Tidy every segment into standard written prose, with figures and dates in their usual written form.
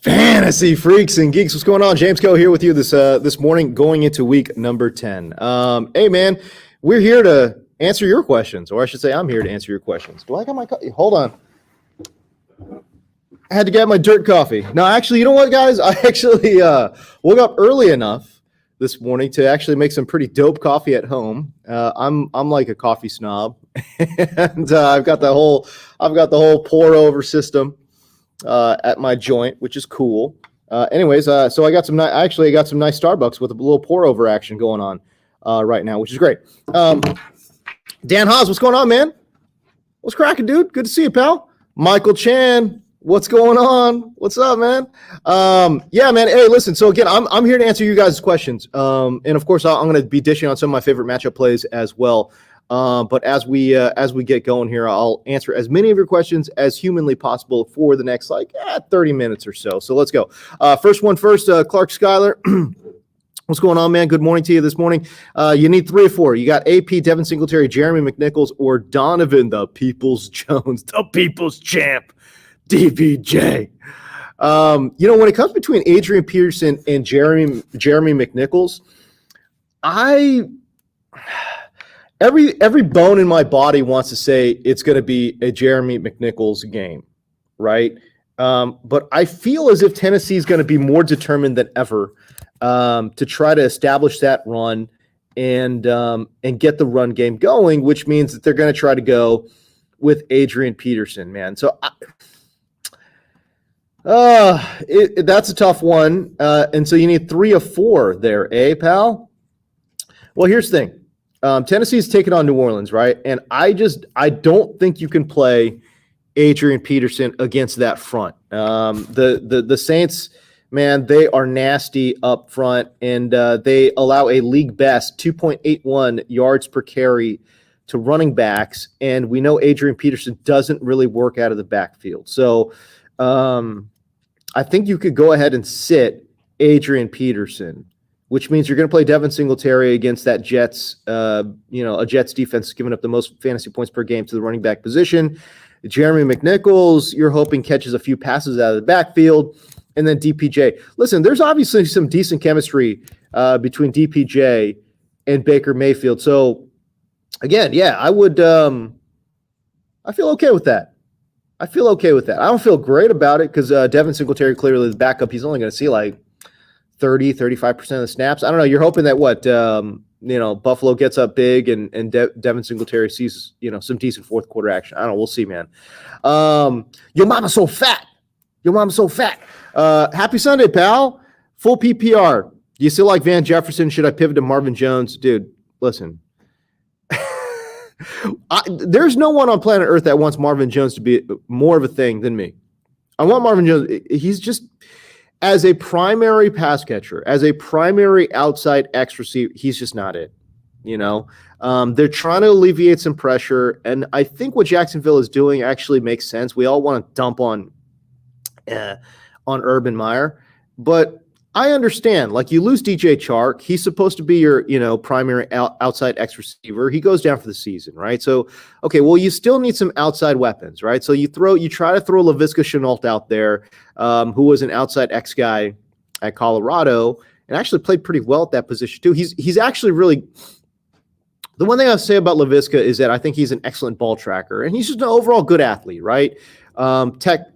Fantasy freaks and geeks, what's going on? James Coe here with you this morning, going into week number 10. Hey man, we're here to answer your questions, or I should say, I'm here to answer your questions. Do I got my coffee? Hold on. I had to get my dirt coffee. No, actually, you know what, guys? I actually woke up early enough this morning to actually make some pretty dope coffee at home. I'm like a coffee snob, and I've got the whole pour over system at my joint, which is cool. Anyways, so I got some I got some nice Starbucks with a little pour over action going on right now, which is great. Dan Haas, what's going on, man? What's cracking, dude? Good to see you, pal. Michael Chan, what's going on? What's up, man? Yeah, man. Hey, listen. So again, I'm here to answer you guys' questions, and of course, I'm going to be dishing on some of my favorite matchup plays as well. But as we get going here, I'll answer as many of your questions as humanly possible for the next 30 minutes or so. So let's go. First, Clark Schuyler. What's going on, man? Good morning to you this morning. You need 3 or 4. You got AP, Devin Singletary, Jeremy McNichols, or Donovan the Peoples Jones, the People's Champ, DPJ. When it comes between Adrian Peterson and Jeremy McNichols, Every bone in my body wants to say it's going to be a Jeremy McNichols game, right? But I feel as if Tennessee is going to be more determined than ever to try to establish that run and get the run game going, which means that they're going to try to go with Adrian Peterson, man. So that's a tough one. And so you need 3 or 4 there, pal? Well, here's the thing. Tennessee's taking on New Orleans, right? And I don't think you can play Adrian Peterson against that front. The Saints, man, they are nasty up front, and they allow a league best 2.81 yards per carry to running backs, and we know Adrian Peterson doesn't really work out of the backfield. So I think you could go ahead and sit Adrian Peterson, which means you're going to play Devin Singletary against that Jets, a Jets defense giving up the most fantasy points per game to the running back position. Jeremy McNichols, you're hoping catches a few passes out of the backfield. And then DPJ. Listen, there's obviously some decent chemistry between DPJ and Baker Mayfield. So, again, yeah, I would I feel okay with that. I don't feel great about it because Devin Singletary, clearly the backup, he's only going to see 30, 35% of the snaps. I don't know. You're hoping that Buffalo gets up big and Devin Singletary sees, some decent fourth quarter action. I don't know. We'll see, man. Your mama's so fat. Happy Sunday, pal. Full PPR. Do you still like Van Jefferson? Should I pivot to Marvin Jones? Dude, listen. There's no one on planet Earth that wants Marvin Jones to be more of a thing than me. I want Marvin Jones. He's just, as a primary pass catcher, as a primary outside X receiver, he's just not it. They're trying to alleviate some pressure, and I think what Jacksonville is doing actually makes sense. We all want to dump on Urban Meyer, but I understand. You lose DJ Chark, he's supposed to be your primary outside X receiver. He goes down for the season, right? So okay, well, you still need some outside weapons, right? So you try to throw Laviska Shenault out there, who was an outside X guy at Colorado and actually played pretty well at that position too. He's actually really, the one thing I'll say about Laviska is that I think he's an excellent ball tracker, and he's just an overall good athlete, right?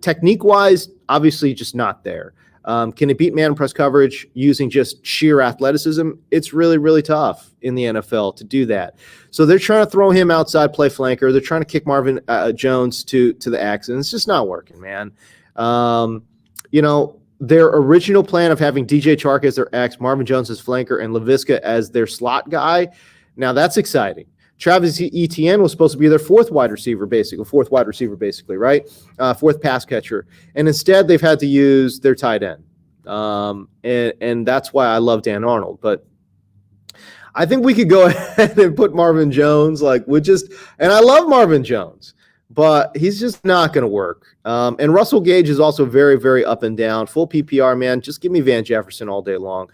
Technique wise, obviously just not there. Can it beat man press coverage using just sheer athleticism? It's really, really tough in the NFL to do that. So they're trying to throw him outside, play flanker. They're trying to kick Marvin Jones to the X, and it's just not working, man. Their original plan of having DJ Chark as their X, Marvin Jones as flanker, and Laviska as their slot guy, now that's exciting. Travis Etienne was supposed to be their fourth wide receiver, basically, right? Fourth pass catcher. And instead, they've had to use their tight end. And that's why I love Dan Arnold. But I think we could go ahead and put Marvin Jones, and I love Marvin Jones, but he's just not going to work. And Russell Gage is also very, very up and down. Full PPR, man. Just give me Van Jefferson all day long.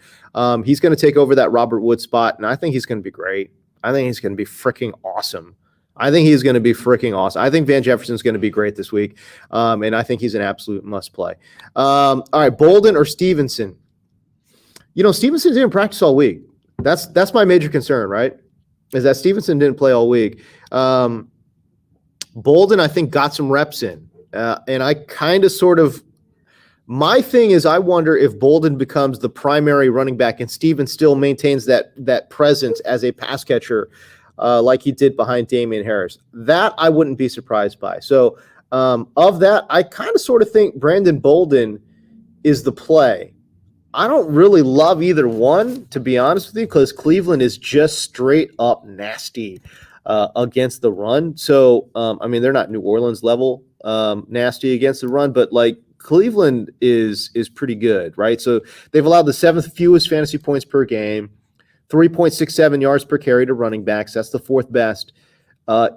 He's going to take over that Robert Woods spot, and I think he's going to be great. I think he's going to be freaking awesome I think he's going to be freaking awesome. I think Van Jefferson's going to be great this week, and I think he's an absolute must play. All right, Bolden or Stevenson? Stevenson didn't practice all week. That's my major concern, right? Is that Stevenson didn't play all week. Bolden, I think, got some reps in, and I kind of sort of – my thing is I wonder if Bolden becomes the primary running back and Steven still maintains that presence as a pass catcher like he did behind Damian Harris. That I wouldn't be surprised by. So of that, I kind of sort of think Brandon Bolden is the play. I don't really love either one, to be honest with you, because Cleveland is just straight up nasty against the run. So, they're not New Orleans level nasty against the run, but like Cleveland is pretty good, right? So they've allowed the 7th fewest fantasy points per game, 3.67 yards per carry to running backs. That's the 4th best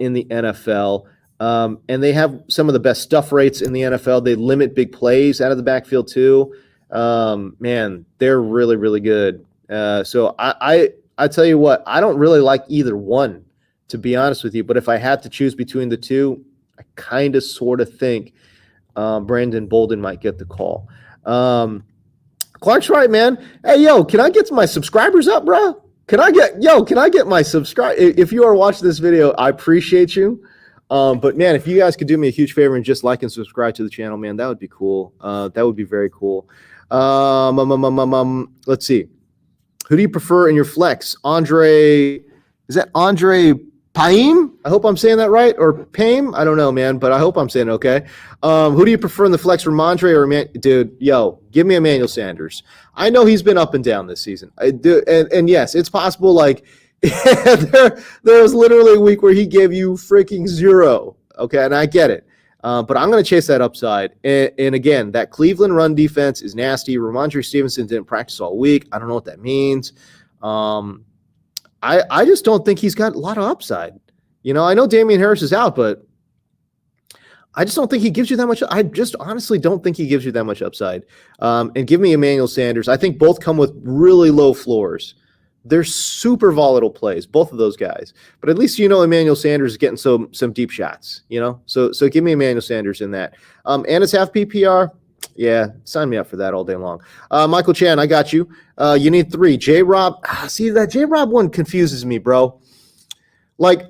in the NFL. And they have some of the best stuff rates in the NFL. They limit big plays out of the backfield too. Man, they're really, really good. So I tell you what, I don't really like either one, to be honest with you. But if I had to choose between the two, I kind of sort of think Brandon Bolden might get the call. Clark's right, man. Hey, yo, can I get my subscribers up, bro? Can I get my subscribe? If you are watching this video, I appreciate you. But man, if you guys could do me a huge favor and just like and subscribe to the channel, man, that would be cool. That would be very cool. Let's see. Who do you prefer in your flex? Andre Paim? I hope I'm saying that right. Or Paim? I don't know, man, but I hope I'm saying it okay. Who do you prefer in the flex, Ramondre or dude? Yo, give me Emmanuel Sanders. I know he's been up and down this season. I do, and yes, it's possible. Like there was literally a week where he gave you freaking 0. Okay, and I get it. But I'm going to chase that upside. And again, that Cleveland run defense is nasty. Ramondre Stevenson didn't practice all week. I don't know what that means. I just don't think he's got a lot of upside. I know Damian Harris is out, but I just don't think he gives you that much. I just honestly don't think he gives you that much upside. And give me Emmanuel Sanders. I think both come with really low floors. They're super volatile plays, both of those guys. But at least Emmanuel Sanders is getting some deep shots, So give me Emmanuel Sanders in that. And it's half PPR. Yeah, sign me up for that all day long. Michael Chan, I got you. You need 3. J-Rob. See, that J-Rob one confuses me, bro. Like,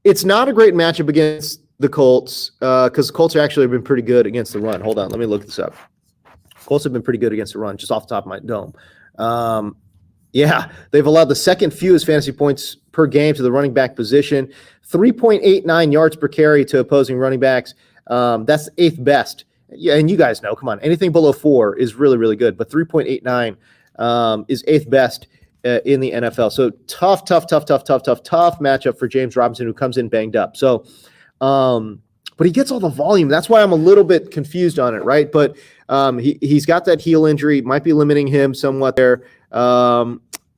it's not a great matchup against the Colts because the Colts are actually been pretty good against the run. Hold on, let me look this up. Colts have been pretty good against the run, just off the top of my dome. Yeah, they've allowed the 2nd fewest fantasy points per game to the running back position, 3.89 yards per carry to opposing running backs. That's the 8th best. Yeah, and you guys know, come on, anything below 4 is really, really good, but 3.89 is 8th best in the NFL. So tough matchup for James Robinson, who comes in banged up. So, but he gets all the volume. That's why I'm a little bit confused on it, right? But he's got that heel injury, might be limiting him somewhat there.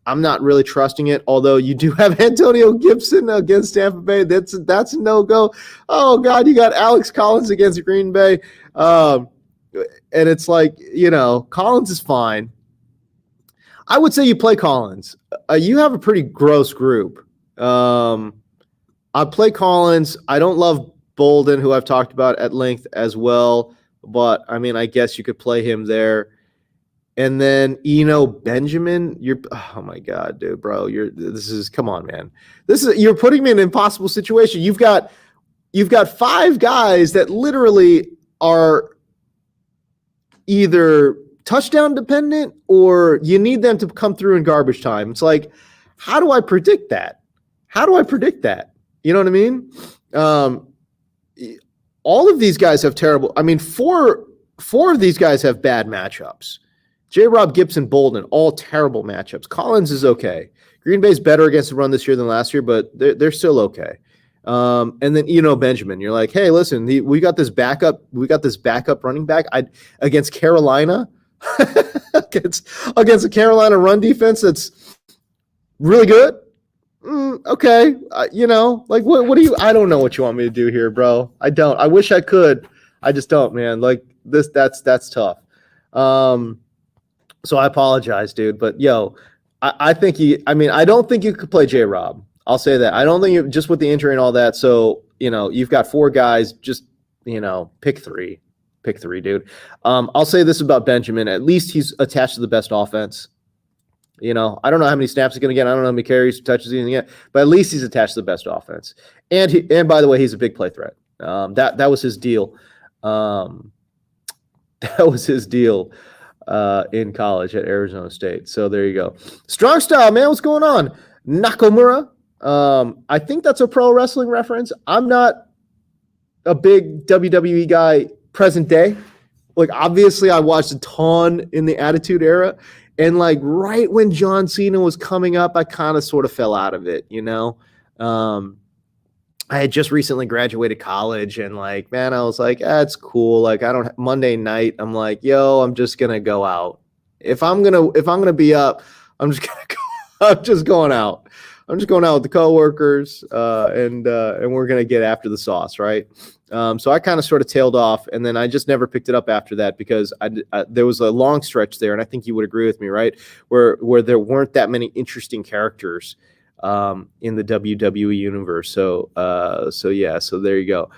I'm not really trusting it, although you do have Antonio Gibson against Tampa Bay. That's a no-go. Oh, God, you got Alex Collins against Green Bay. And it's like, Collins is fine. I would say you play Collins. You have a pretty gross group. I play Collins. I don't love Bolden, who I've talked about at length as well, but, I guess you could play him there. And then Benjamin, oh my God, dude, bro, come on, man. You're putting me in an impossible situation. You've got 5 guys that literally are either touchdown dependent or you need them to come through in garbage time. It's like, how do I predict that? You know what I mean? All of these guys have terrible. Four of these guys have bad matchups. J-Rob, Gibson, Bolden, all terrible matchups. Collins is okay. Green Bay's better against the run this year than last year, but they're still okay. And then Benjamin, you're like, hey, listen, we got this backup running back against Carolina, against a Carolina run defense that's really good. Okay, what do you? I don't know what you want me to do here, bro. I don't. I wish I could. I just don't, man. Like this, that's tough. So I apologize, dude. But I think I don't think you could play J-Rob. I'll say that. I don't think just with the injury and all that. So, you've got 4 guys, just, pick 3. Pick 3, dude. I'll say this about Benjamin. At least he's attached to the best offense. I don't know how many snaps he's going to get. I don't know how many carries, touches he's going to get. But at least he's attached to the best offense. And by the way, he's a big play threat. That was his deal. That was his deal in college at Arizona State. So there you go. Strong Style, man. What's going on? Nakamura. I think that's a pro wrestling reference. I'm not a big WWE guy present day. Like, obviously, I watched a ton in the Attitude Era. And, like, right when John Cena was coming up, I kind of sort of fell out of it, I had just recently graduated college, and, like, man, I was like, it's cool. Like, Monday night, I'm like, I'm just going to go out. If I'm going to be up, I'm just going to go. I'm just going out. I'm just going out with the coworkers, and we're going to get after the sauce, right? So I kind of sort of tailed off, and then I just never picked it up after that because there was a long stretch there, and I think you would agree with me, right? Where there weren't that many interesting characters in the WWE universe. So there you go.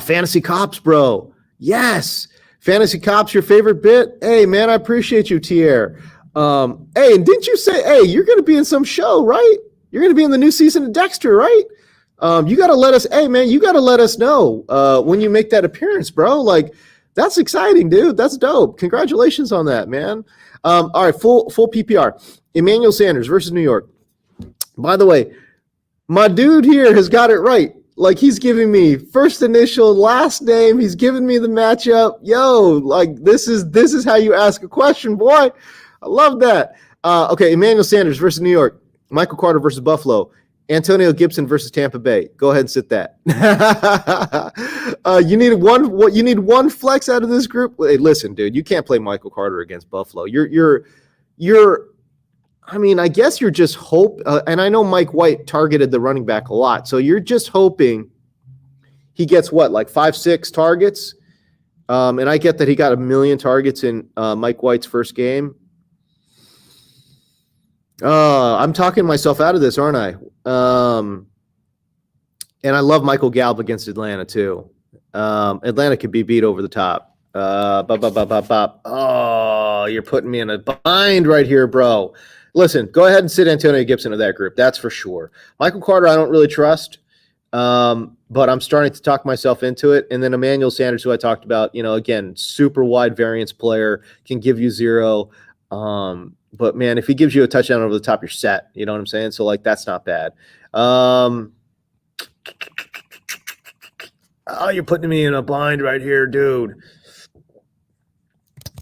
Fantasy Cops, bro. Yes. Fantasy Cops, your favorite bit? Hey, man, I appreciate you, Tier. Hey, and didn't you say, hey, you're going to be in some show, right? You're going to be in the new season of Dexter, right? You got to let us, hey, man, you got to let us know when you make that appearance, bro. Like, that's exciting, dude. That's dope. Congratulations on that, man. All right, full PPR. Emmanuel Sanders versus New York. By the way, my dude here has got it right. Like, he's giving me first initial, last name. He's giving me the matchup. Like, this is how you ask a question, boy. I love that. Okay, Emmanuel Sanders versus New York. Michael Carter versus Buffalo. Antonio Gibson versus Tampa Bay. Go ahead and sit that. You need one flex out of this group. Hey, listen, dude, you can't play Michael Carter against Buffalo. I mean, I guess you're just and I know Mike White targeted the running back a lot, so you're just hoping he gets like 5-6 targets. And I get that he got 1 million targets in Mike White's first game. I'm talking myself out of this, aren't I? And I love Michael Gallup against Atlanta too. Atlanta could be beat over the top. Oh, you're putting me in a bind right here, bro. Listen, go ahead and sit Antonio Gibson to that group. That's for sure. Michael Carter, I don't really trust, but I'm starting to talk myself into it. And then Emmanuel Sanders, who I talked about, again, super wide variance player, can give you 0. But, man, if he gives you a touchdown over the top, you're set. You know what I'm saying? So, like, that's not bad. You're putting me in a bind right here, dude.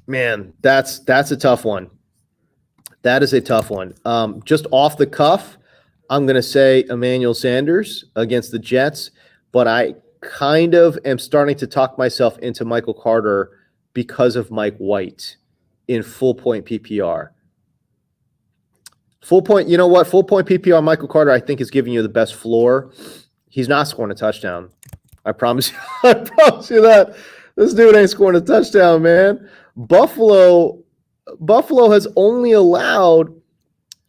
Man, that's a tough one. That is a tough one. Just off the cuff, I'm going to say Emmanuel Sanders against the Jets, but I kind of am starting to talk myself into Michael Carter because of Mike White in full point PPR. Full point, you know what? Full point PPR Michael Carter, I think, is giving you the best floor. He's not scoring a touchdown. I promise you. I promise you that. This dude ain't scoring a touchdown, man. Buffalo has only allowed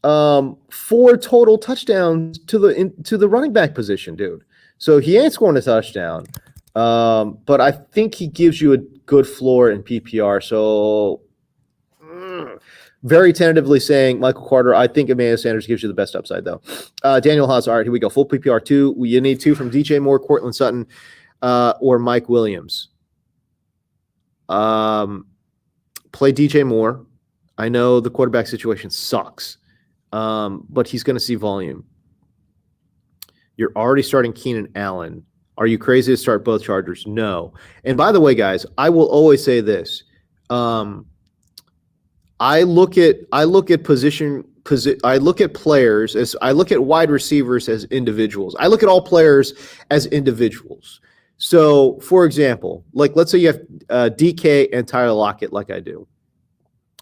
4 total touchdowns to the running back position, dude. So he ain't scoring a touchdown. But I think he gives you a good floor in PPR. So very tentatively saying Michael Carter. I think Emmanuel Sanders gives you the best upside, though. Daniel Haas, all right, here we go. Full PPR 2. You need 2 from DJ Moore, Cortland Sutton, or Mike Williams. Play DJ Moore. I know the quarterback situation sucks, but he's going to see volume. You're already starting Keenan Allen. Are you crazy to start both Chargers? No. And by the way, guys, I will always say this. I look at players as I look at wide receivers as individuals. I look at all players as individuals. So, for example, like let's say you have DK and Tyler Lockett, like I do.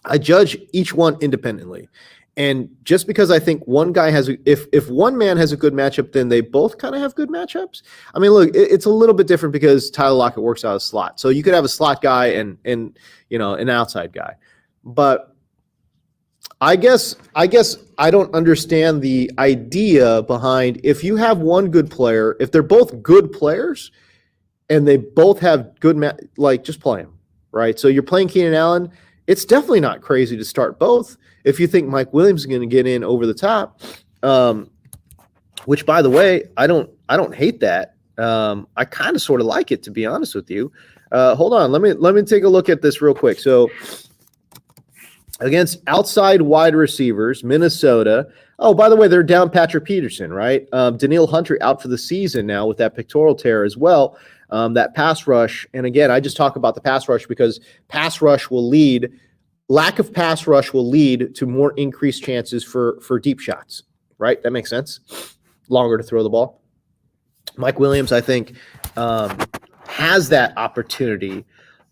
I judge each one independently. And just because I think one guy if one man has a good matchup, then they both kind of have good matchups. I mean, look, it's a little bit different because Tyler Lockett works out of slot. So you could have a slot guy and an outside guy. But I guess I don't understand the idea behind if you have one good player, if they're both good players and they both have good just play them, right? So you're playing Keenan Allen. It's definitely not crazy to start both if you think Mike Williams is going to get in over the top. Which, by the way, I don't hate that. I kind of sort of like it, to be honest with you. Hold on, let me take a look at this real quick. So against outside wide receivers, Minnesota. Oh, by the way, they're down Patrick Peterson, right? Daniil Hunter out for the season now with that pectoral tear as well. That pass rush, and again, I just talk about the pass rush because lack of pass rush will lead to more increased chances for deep shots, right? That makes sense. Longer to throw the ball. Mike Williams, I think, has that opportunity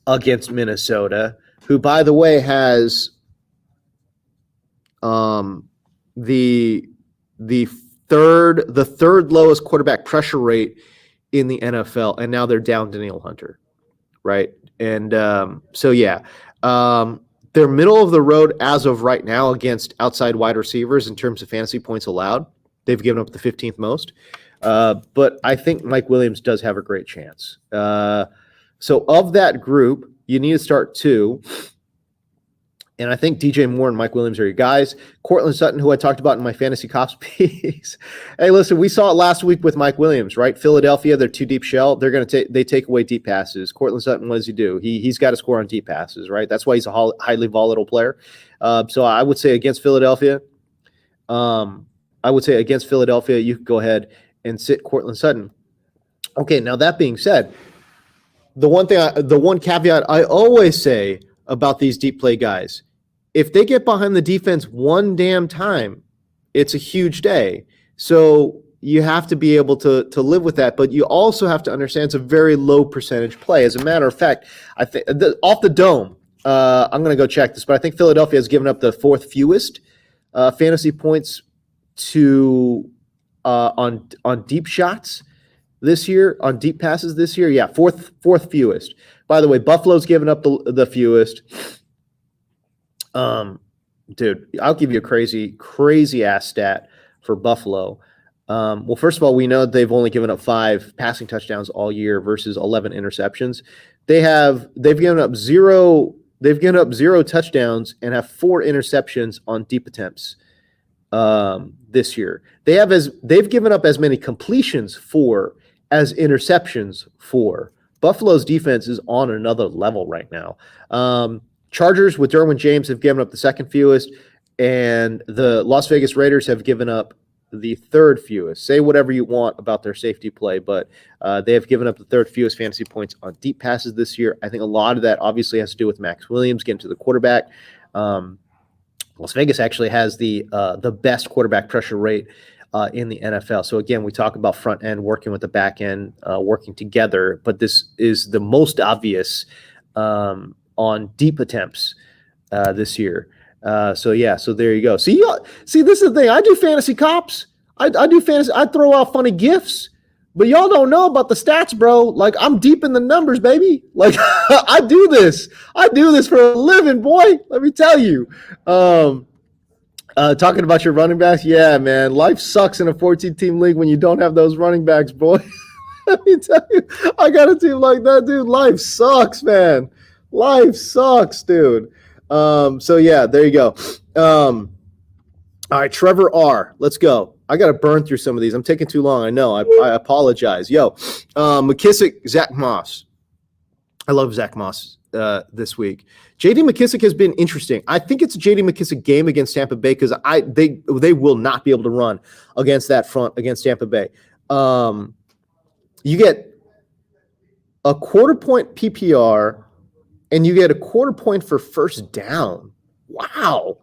against Minnesota, who, by the way, has the third lowest quarterback pressure rate in the NFL, and now they're down Daniil Hunter, right? And they're middle of the road as of right now against outside wide receivers in terms of fantasy points allowed. They've given up the 15th most. But I think Mike Williams does have a great chance. So of that group, you need to start two. And I think DJ Moore and Mike Williams are your guys. Cortland Sutton, who I talked about in my fantasy cops piece. Hey, listen, we saw it last week with Mike Williams, right? Philadelphia, they're two deep shell. They take away deep passes. Cortland Sutton, what does he do? He's got to score on deep passes, right? That's why he's a highly volatile player. So I would say against Philadelphia, you could go ahead and sit Cortland Sutton. Okay, now that being said, the one caveat I always say about these deep play guys, if they get behind the defense one damn time, it's a huge day. So you have to be able to live with that, but you also have to understand it's a very low percentage play. As a matter of fact, I think off the dome, I'm going to go check this, but I think Philadelphia has given up the fourth fewest fantasy points to on deep shots this year, on deep passes this year. Yeah, fourth fewest. By the way, Buffalo's given up the fewest. Dude, I'll give you a crazy ass stat for Buffalo. Well, first of all, we know they've only given up 5 passing touchdowns all year versus 11 interceptions. They've given up zero touchdowns and have 4 interceptions on deep attempts this year. They've given up as many completions for as interceptions for. Buffalo's defense is on another level right now. Chargers with Derwin James have given up the second fewest, and the Las Vegas Raiders have given up the third fewest. Say whatever you want about their safety play, but they have given up the third fewest fantasy points on deep passes this year. I think a lot of that obviously has to do with Max Williams getting to the quarterback. Las Vegas actually has the best quarterback pressure rate in the NFL. So again, we talk about front end working with the back end, working together, but this is the most obvious on deep attempts this year. So there you go. See, this is the thing. I do fantasy cops. I do fantasy. I throw out funny gifts, but y'all don't know about the stats, bro. Like, I'm deep in the numbers, baby. Like, I do this for a living, boy. Let me tell you. Talking about your running backs, yeah, man. Life sucks in a 14-team league when you don't have those running backs, boy. Let me tell you, I got a team like that, dude. Life sucks, man. Life sucks, dude. So yeah, there you go. All right, Trevor R. Let's go. I got to burn through some of these. I'm taking too long. I know. I apologize. McKissick, Zach Moss. I love Zach Moss this week. J.D. McKissick has been interesting. I think it's a J.D. McKissick game against Tampa Bay because they will not be able to run against that front against Tampa Bay. You get a quarter point PPR and you get a quarter point for first down. Wow.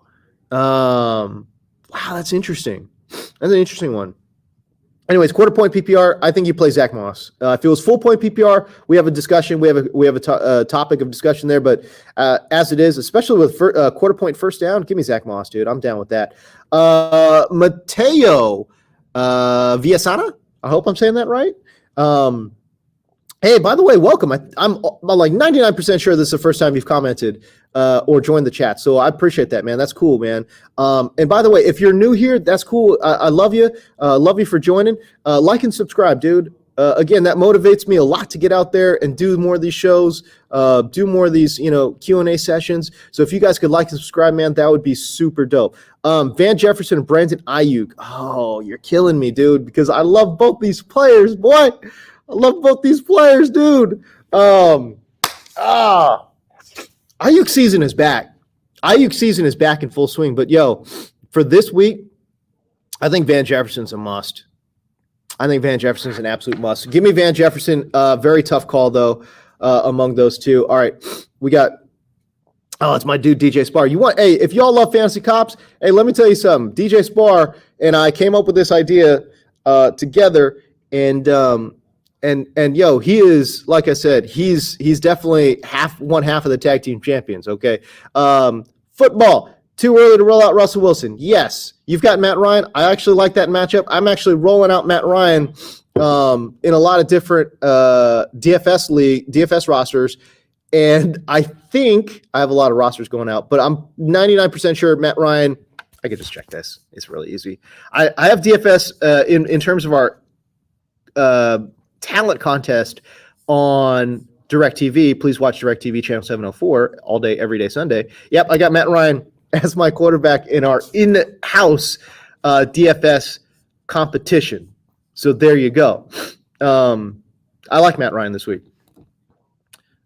That's interesting. That's an interesting one. Anyways, quarter point PPR, I think you play Zach Moss. If it was full point PPR, we have a discussion. We have a topic of discussion there. But as it is, especially with quarter point first down, give me Zach Moss, dude. I'm down with that. Mateo Viasana, I hope I'm saying that right. Hey, by the way, welcome. I'm like 99% sure this is the first time you've commented or joined the chat. So I appreciate that, man. That's cool, man. And by the way, if you're new here, that's cool. I love you. Love you for joining. Like and subscribe, dude. Again, that motivates me a lot to get out there and do more of these shows, do more of these, Q&A sessions. So if you guys could like and subscribe, man, that would be super dope. Van Jefferson and Brandon Ayuk. Oh, you're killing me, dude, because I love both these players, boy. I love both these players, dude. Ayuk season is back. Ayuk season is back in full swing. But, for this week, I think Van Jefferson's a must. I think Van Jefferson's an absolute must. Give me Van Jefferson. Very tough call, though, among those two. All right, we got – it's my dude, DJ Spar. If y'all love Fantasy Cops, hey, let me tell you something. DJ Spar and I came up with this idea together, and he is, like I said, he's definitely one half of the tag team champions. Okay. Football, too early to roll out Russell Wilson. Yes. You've got Matt Ryan. I actually like that matchup. I'm actually rolling out Matt Ryan in a lot of different DFS rosters. And I think I have a lot of rosters going out, but I'm 99% sure Matt Ryan, I could just check this. It's really easy. I have DFS in terms of our talent contest on DirecTV. Please watch DirecTV channel 704 all day, every day, Sunday. Yep, I got Matt Ryan as my quarterback in our in-house DFS competition. So there you go. I like Matt Ryan this week.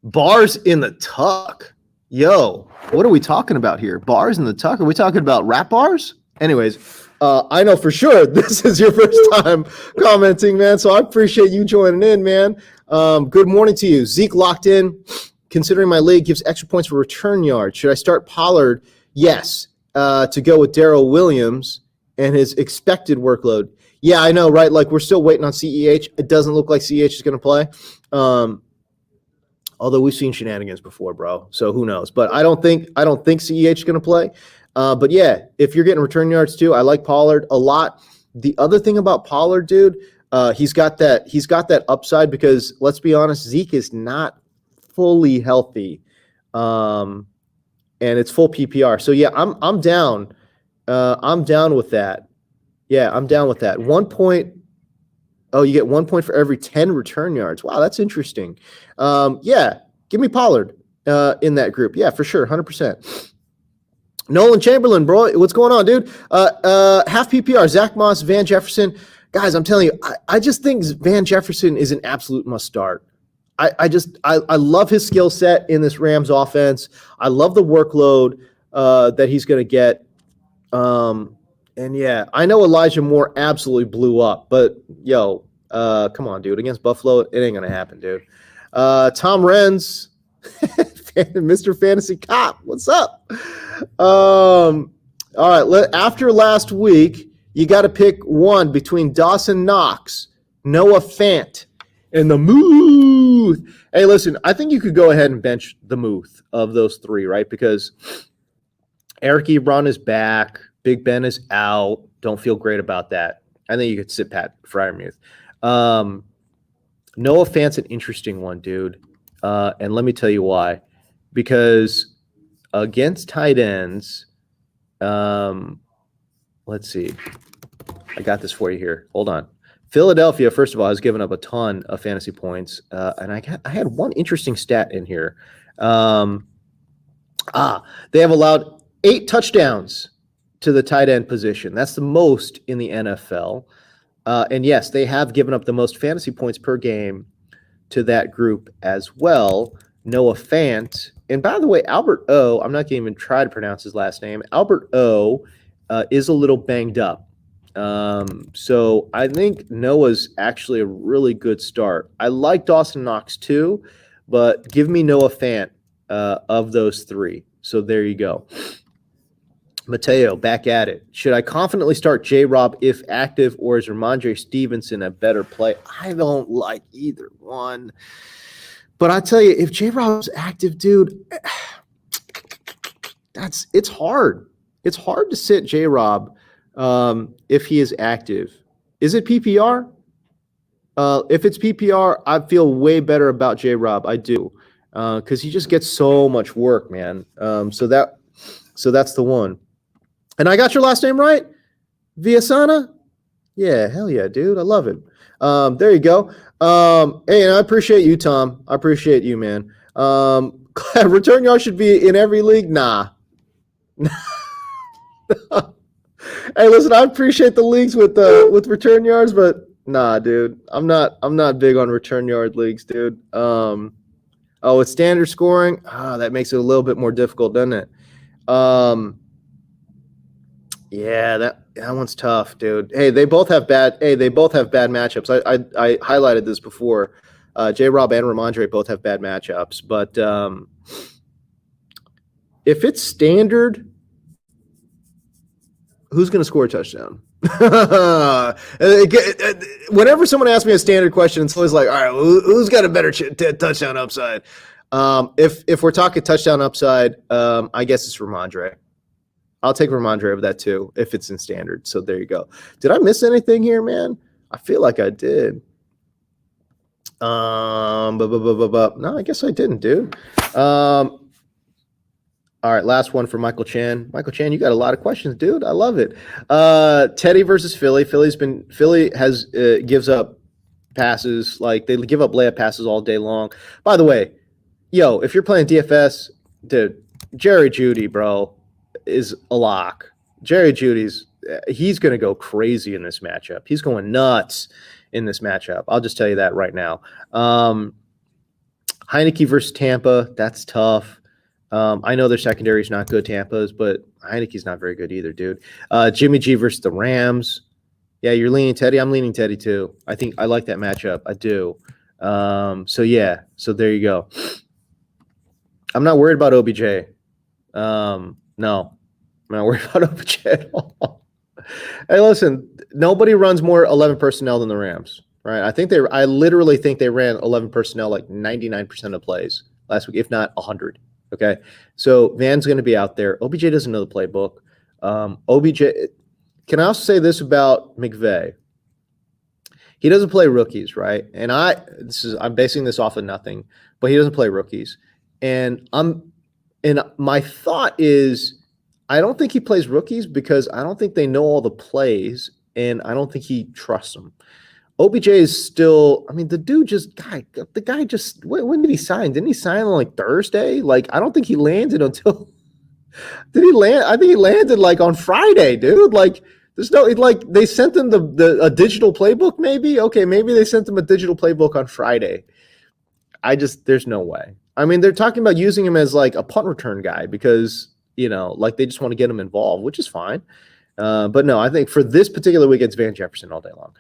Bars in the tuck. Yo, what are we talking about here? Bars in the tuck? Are we talking about rap bars? Anyways, I know for sure this is your first time commenting, man. So I appreciate you joining in, man. Good morning to you. Zeke locked in. Considering my league gives extra points for return yards. Should I start Pollard? Yes. To go with Daryl Williams and his expected workload. Yeah, I know, right? Like we're still waiting on CEH. It doesn't look like CEH is going to play. Although we've seen shenanigans before, bro. So who knows? But I don't think CEH is going to play. But yeah, if you're getting return yards too, I like Pollard a lot. The other thing about Pollard, dude, he's got that upside because let's be honest, Zeke is not fully healthy, and it's full PPR. So yeah, I'm down. I'm down with that. Yeah, I'm down with that. 1 point. Oh, you get 1 point for every 10 return yards. Wow, that's interesting. Yeah, give me Pollard in that group. Yeah, for sure, 100%. Nolan Chamberlain, bro, what's going on, dude? Half PPR, Zach Moss, Van Jefferson. Guys, I'm telling you, I just think Van Jefferson is an absolute must start. I love his skill set in this Rams offense. I love the workload that he's going to get. And yeah, I know Elijah Moore absolutely blew up, but come on, dude. Against Buffalo, it ain't going to happen, dude. Tom Renz, Mr. Fantasy Cop, what's up? All right. After last week, you got to pick one between Dawson Knox, Noah Fant, and the Muth. Hey, listen, I think you could go ahead and bench the Muth of those three, right? Because Eric Ebron is back. Big Ben is out. Don't feel great about that. I think you could sit Pat Freiermuth. Noah Fant's an interesting one, dude. And let me tell you why. Because against tight ends, let's see. I got this for you here. Hold on. Philadelphia, first of all, has given up a ton of fantasy points. And I had one interesting stat in here. They have allowed 8 touchdowns to the tight end position. That's the most in the NFL. And yes, they have given up the most fantasy points per game to that group as well. Noah Fant. And by the way, Albert O, I'm not going to even try to pronounce his last name. Albert O is a little banged up. So I think Noah's actually a really good start. I like Dawson Knox too, but give me Noah Fant of those three. So there you go. Mateo, back at it. Should I confidently start J-Rob if active, or is Ramondre Stevenson a better play? I don't like either one. But I tell you, if J-Rob's active, dude, it's hard. It's hard to sit J-Rob if he is active. Is it PPR? If it's PPR, I feel way better about J-Rob. I do, because he just gets so much work, man. So that's the one. And I got your last name right, Viasana. Yeah, hell yeah, dude. I love it. There you go. Hey, and I appreciate you, Tom. I appreciate you, man. Return yards should be in every league. Nah. Hey, listen, I appreciate the leagues with return yards, but nah, dude. I'm not big on return yard leagues, dude. It's standard scoring. That makes it a little bit more difficult, doesn't it? Yeah, that one's tough, dude. Hey, they both have bad matchups. I highlighted this before. J-Rob and Ramondre both have bad matchups, but if it's standard, who's going to score a touchdown? Whenever someone asks me a standard question, it's always like, all right, who's got a better touchdown upside? If we're talking touchdown upside, I guess it's Ramondre. I'll take Ramondre over that too if it's in standard. So there you go. Did I miss anything here, man? I feel like I did. No, I guess I didn't, dude. All right, last one for Michael Chan. Michael Chan, you got a lot of questions, dude. I love it. Teddy versus Philly. Philly gives up passes, like they give up layup passes all day long. By the way, if you're playing DFS, dude, Jerry Jeudy, bro, is a lock. Jerry Jeudy's he's going to go crazy in this matchup. He's going nuts in this matchup. I'll just tell you that right now. Heineke versus Tampa, that's tough. I know their secondary is not good, Tampa's, but Heineke's not very good either, dude. Jimmy G versus the Rams. Yeah, you're leaning Teddy. I'm leaning Teddy too. I think I like that matchup. I do. So there you go. I'm not worried about OBJ. No, I'm not worried about OBJ at all. Hey, listen, nobody runs more 11 personnel than the Rams, right? I literally think they ran 11 personnel like 99% of plays last week, if not 100. Okay, so Van's going to be out there. OBJ doesn't know the playbook. OBJ. Can I also say this about McVay? He doesn't play rookies, right? And I'm basing this off of nothing, but he doesn't play rookies. And my thought is, I don't think he plays rookies because I don't think they know all the plays, and I don't think he trusts them. OBJ is still, I mean, the guy just, when did he sign? Didn't he sign on like Thursday? Like, I don't think he landed until, did he land? I think he landed like on Friday, dude. Like, there's no, they sent him a digital playbook maybe? Okay, maybe they sent him a digital playbook on Friday. There's no way. I mean, they're talking about using him as like a punt return guy because, like they just want to get him involved, which is fine. But no, I think for this particular week, it's Van Jefferson all day long.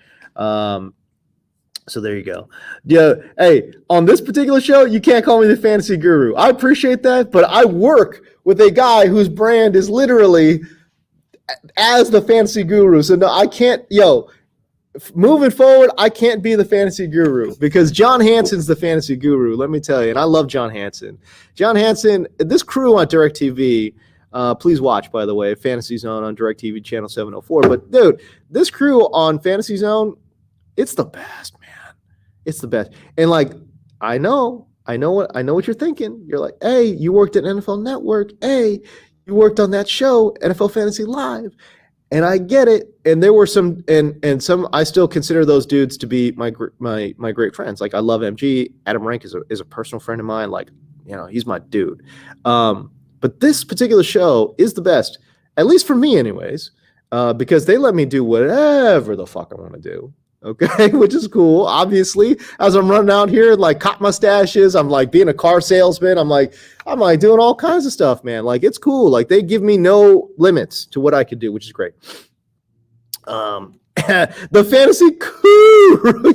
So there you go. Yeah. Hey, on this particular show, you can't call me the fantasy guru. I appreciate that, but I work with a guy whose brand is literally as the fantasy guru. So no, I can't, moving forward, I can't be the fantasy guru because John Hanson's the fantasy guru. Let me tell you. And I love John Hanson. John Hanson, this crew on DirecTV, please watch, by the way, Fantasy Zone on DirecTV channel 704. But dude, this crew on Fantasy Zone, it's the best, man. It's the best. And like, I know what you're thinking. You're like, hey, you worked at NFL Network. Hey, you worked on that show, NFL Fantasy Live. And I get it. And there were some, and some, I still consider those dudes to be my great friends. Like, I love MG. Adam Rank is a personal friend of mine. Like, he's my dude. But this particular show is the best, at least for me anyways, because they let me do whatever the fuck I want to do, okay, which is cool. Obviously, as I'm running out here, like cop mustaches, I'm like being a car salesman. I'm like doing all kinds of stuff, man. Like, it's cool. Like, they give me no limits to what I can do, which is great. The fantasy guru,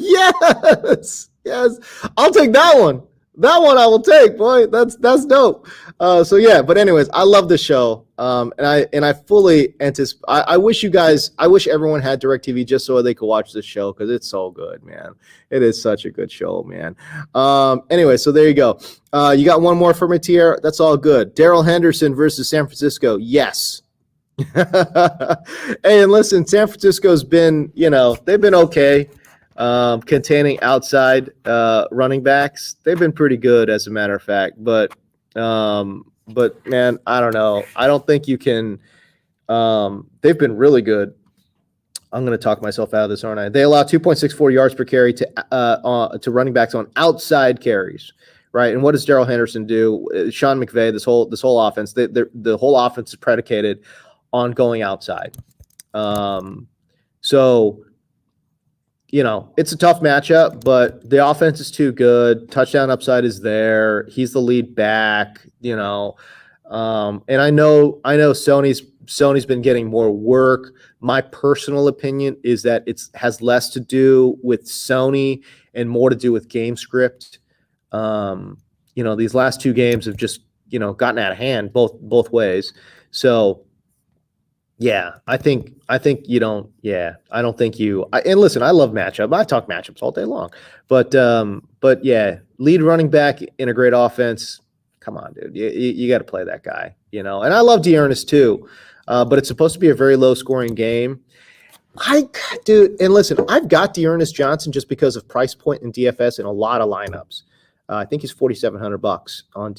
yes, I'll take that one. That one I will take, boy. That's dope. But anyways, I love the show. And I fully anticipate. I wish everyone had DirecTV just so they could watch this show because it's so good, man. It is such a good show, man. Anyway, so there you go. You got one more for me, Tier. That's all good. Daryl Henderson versus San Francisco. Yes. Hey, and listen, San Francisco's been, they've been okay. containing outside running backs. They've been pretty good, as a matter of fact. But man, I don't know. I don't think you can. They've been really good. I'm going to talk myself out of this, aren't I? They allow 2.64 yards per carry to running backs on outside carries, right? And what does Daryl Henderson do? Sean McVay, this whole offense, the whole offense is predicated on going outside. So, it's a tough matchup, but the offense is too good. Touchdown upside is there. He's the lead back, and I know Sony's been getting more work. My personal opinion is that it has less to do with Sony and more to do with game script. These last two games have just, gotten out of hand both ways. So yeah, I don't think you, and listen, I love matchup. I talk matchups all day long, but yeah, lead running back in a great offense. Come on, dude, you got to play that guy, and I love Dearness too. But it's supposed to be a very low-scoring game. And listen, I've got Dearness Johnson just because of price point in DFS in a lot of lineups. I think he's $4,700 on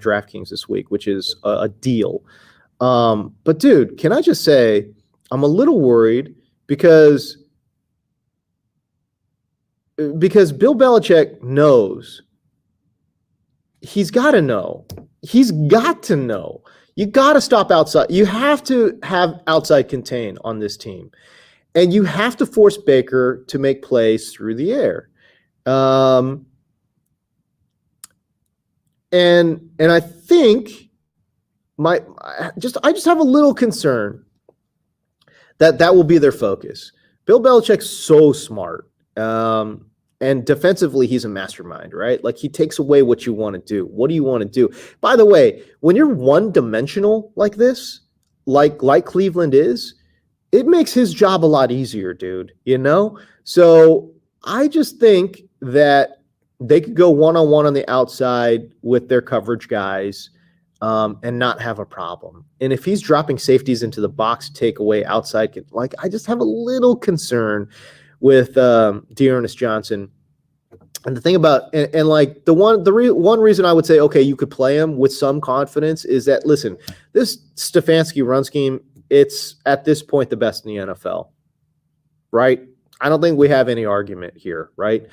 DraftKings this week, which is a deal. But dude, can I just say I'm a little worried because Bill Belichick knows. He's got to know. He's got to know. You got to stop outside. You have to have outside contain on this team. And you have to force Baker to make plays through the air. And I think I just have a little concern that will be their focus. Bill Belichick's so smart. And defensively, he's a mastermind, right? Like, he takes away what you want to do. What do you want to do? By the way, when you're one-dimensional like this, like Cleveland is, it makes his job a lot easier, dude, So I just think that they could go one-on-one on the outside with their coverage guys and not have a problem. And if he's dropping safeties into the box to take away outside, I just have a little concern with Dearness Johnson. And the thing about the one reason I would say, okay, you could play him with some confidence is that, listen, this Stefanski run scheme, it's at this point the best in the NFL, right? I don't think we have any argument here, right?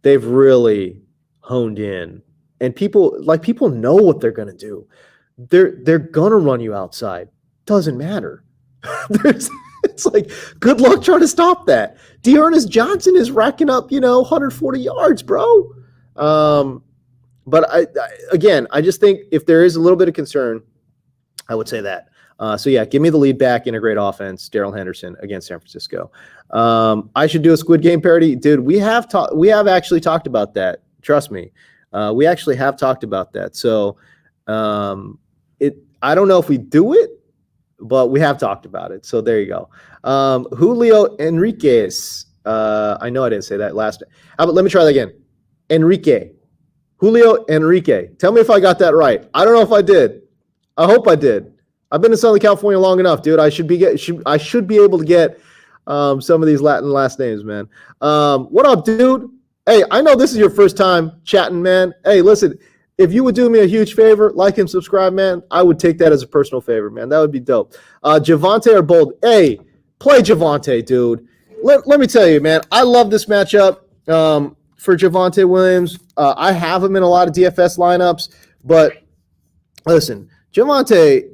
They've really honed in, and people know what they're going to do. They're going to run you outside. Doesn't matter. It's like, good luck trying to stop that. Dearness Johnson is racking up, 140 yards, bro. But I just think if there is a little bit of concern, I would say that. So yeah, give me the lead back in a great offense, Daryl Henderson against San Francisco. I should do a Squid Game parody, dude. We have actually talked about that. Trust me, we actually have talked about that. So I don't know if we do it, but we have talked about it. So there you go. Julio Enriquez. I know I didn't say that last time. But let me try that again. Julio Enrique. Tell me if I got that right. I don't know if I did. I hope I did. I've been in Southern California long enough, dude. I should be able to get some of these Latin last names, man. What up, dude? Hey, I know this is your first time chatting, man. Hey, listen. If you would do me a huge favor, like and subscribe, man, I would take that as a personal favor, man. That would be dope. Javante or Bolden? Hey, play Javante, dude. Let me tell you, man, I love this matchup for Javante Williams. I have him in a lot of DFS lineups, but listen, Javante,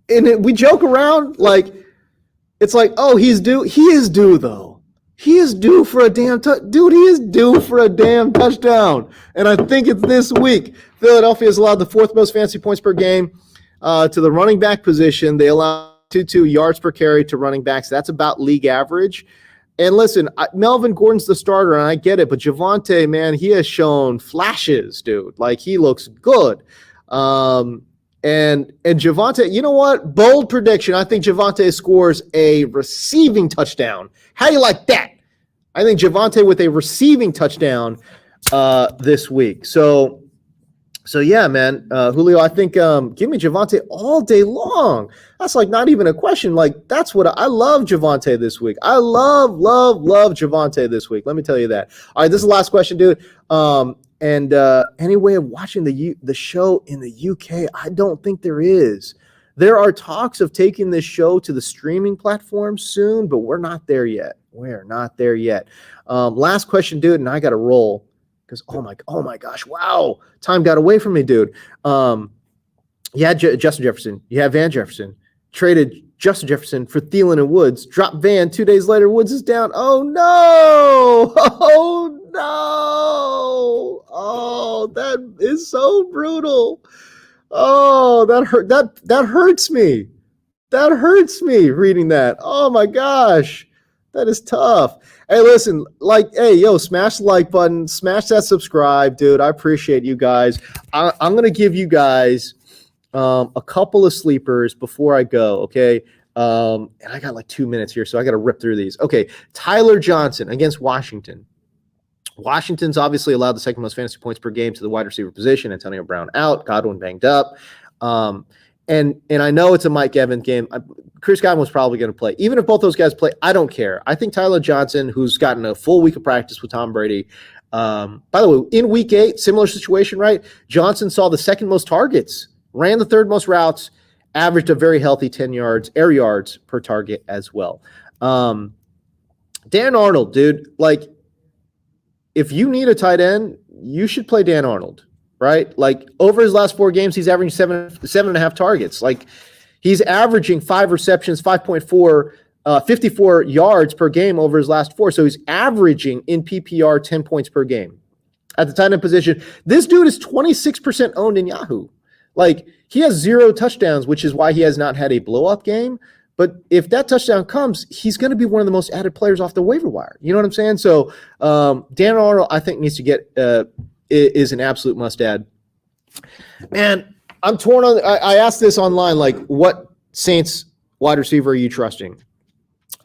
and we joke around like it's like, oh, he's due. He is due, though. He is due for a damn dude. He is due for a damn touchdown, and I think it's this week. Philadelphia has allowed the fourth most fantasy points per game to the running back position. They allow 2.2 yards per carry to running backs. That's about league average. And listen, Melvin Gordon's the starter, and I get it, but Javante, man, he has shown flashes, dude. Like, he looks good. And Javante, you know what? Bold prediction. I think Javante scores a receiving touchdown. How do you like that? I think Javante with a receiving touchdown this week. So So yeah, man, Julio, I think give me Javante all day long. That's like not even a question. Like that's what I love Javante this week. I love Javante this week. Let me tell you that. All right, this is the last question, dude. Any way of watching the show in the UK? I don't think there is. There are talks of taking this show to the streaming platform soon, but we're not there yet. We're not there yet. Last question, dude, and I got to roll. Because oh my gosh, wow, time got away from me, dude. You had Justin Jefferson, you had Van Jefferson, traded Justin Jefferson for Thielen and Woods, dropped Van 2 days later, Woods is down. Oh no, oh that is so brutal. Oh, that hurts me. That hurts me reading that. Oh my gosh, that is tough. Hey, listen, smash the like button, smash that subscribe, dude. I appreciate you guys. I'm going to give you guys a couple of sleepers before I go, okay? And I got like 2 minutes here, so I got to rip through these. Okay, Tyler Johnson against Washington. Washington's obviously allowed the second most fantasy points per game to the wide receiver position. Antonio Brown out, Godwin banged up. And I know it's a Mike Evans game. Chris Godwin was probably going to play. Even if both those guys play, I don't care. I think Tyler Johnson, who's gotten a full week of practice with Tom Brady, by the way, in week 8, similar situation, right? Johnson saw the second most targets, ran the third most routes, averaged a very healthy 10 yards, air yards per target as well. Dan Arnold, dude, like if you need a tight end, you should play Dan Arnold. Right? Like over his last 4 games, he's averaging 7.5 targets. Like he's averaging 5 receptions, 5.4, 54 yards per game over his last 4. So he's averaging in PPR 10 points per game at the tight end position. This dude is 26% owned in Yahoo. Like he has 0 touchdowns, which is why he has not had a blow up game. But if that touchdown comes, he's going to be one of the most added players off the waiver wire. You know what I'm saying? So Dan Arnold, I think, needs to get is an absolute must-add. Man, I'm torn on. I asked this online, like, what Saints wide receiver are you trusting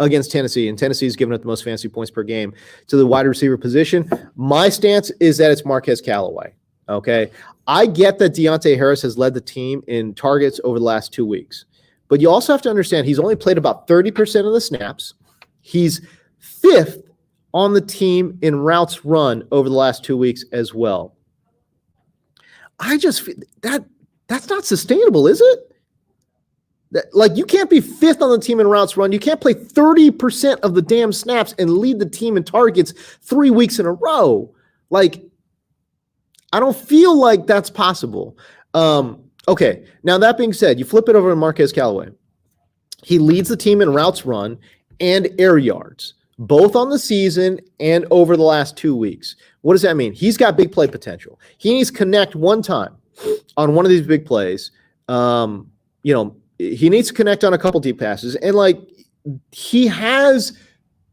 against Tennessee? And Tennessee's given up the most fantasy points per game to the wide receiver position. My stance is that it's Marquez Callaway. Okay, I get that Deontay Harris has led the team in targets over the last 2 weeks, but you also have to understand he's only played about 30% of the snaps. He's 5th on the team in routes run over the last 2 weeks as well. I just feel that's not sustainable, is it? Like you can't be 5th on the team in routes run. You can't play 30% of the damn snaps and lead the team in targets 3 weeks in a row. Like, I don't feel like that's possible. Okay, now that being said, you flip it over to Marquez Callaway. He leads the team in routes run and air yards, both on the season and over the last 2 weeks. What does that mean? He's got big play potential. He needs to connect one time on one of these big plays. He needs to connect on a couple deep passes. And like he has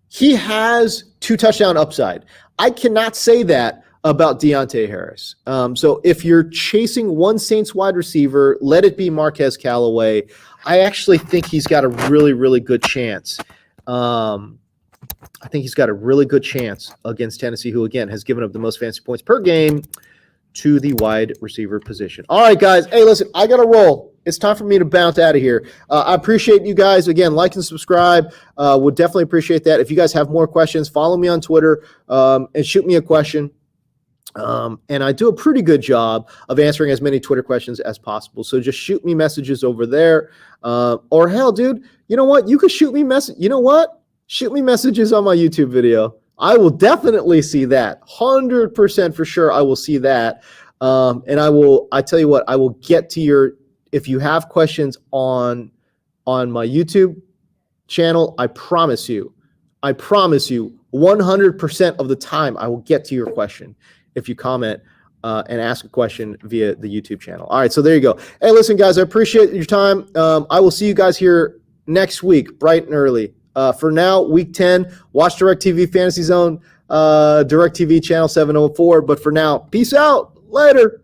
2 touchdown upside. I cannot say that about Deontay Harris. So if you're chasing one Saints wide receiver, let it be Marquez Callaway. I actually think he's got a really, really good chance. I think he's got a really good chance against Tennessee, who, again, has given up the most fantasy points per game to the wide receiver position. All right, guys. Hey, listen, I got to roll. It's time for me to bounce out of here. I appreciate you guys. Again, like and subscribe. Would definitely appreciate that. If you guys have more questions, follow me on Twitter and shoot me a question. And I do a pretty good job of answering as many Twitter questions as possible. So just shoot me messages over there. Or hell, dude, you know what? You could shoot me shoot me messages on my YouTube video. I will definitely see that. 100% for sure I will see that. And I tell you what, I will get to if you have questions on my YouTube channel, I promise you, 100% of the time I will get to your question if you comment and ask a question via the YouTube channel. All right, so there you go. Hey, listen, guys, I appreciate your time. I will see you guys here next week, bright and early. For now, week 10, watch DirecTV Fantasy Zone, DirecTV channel 704. But for now, peace out. Later.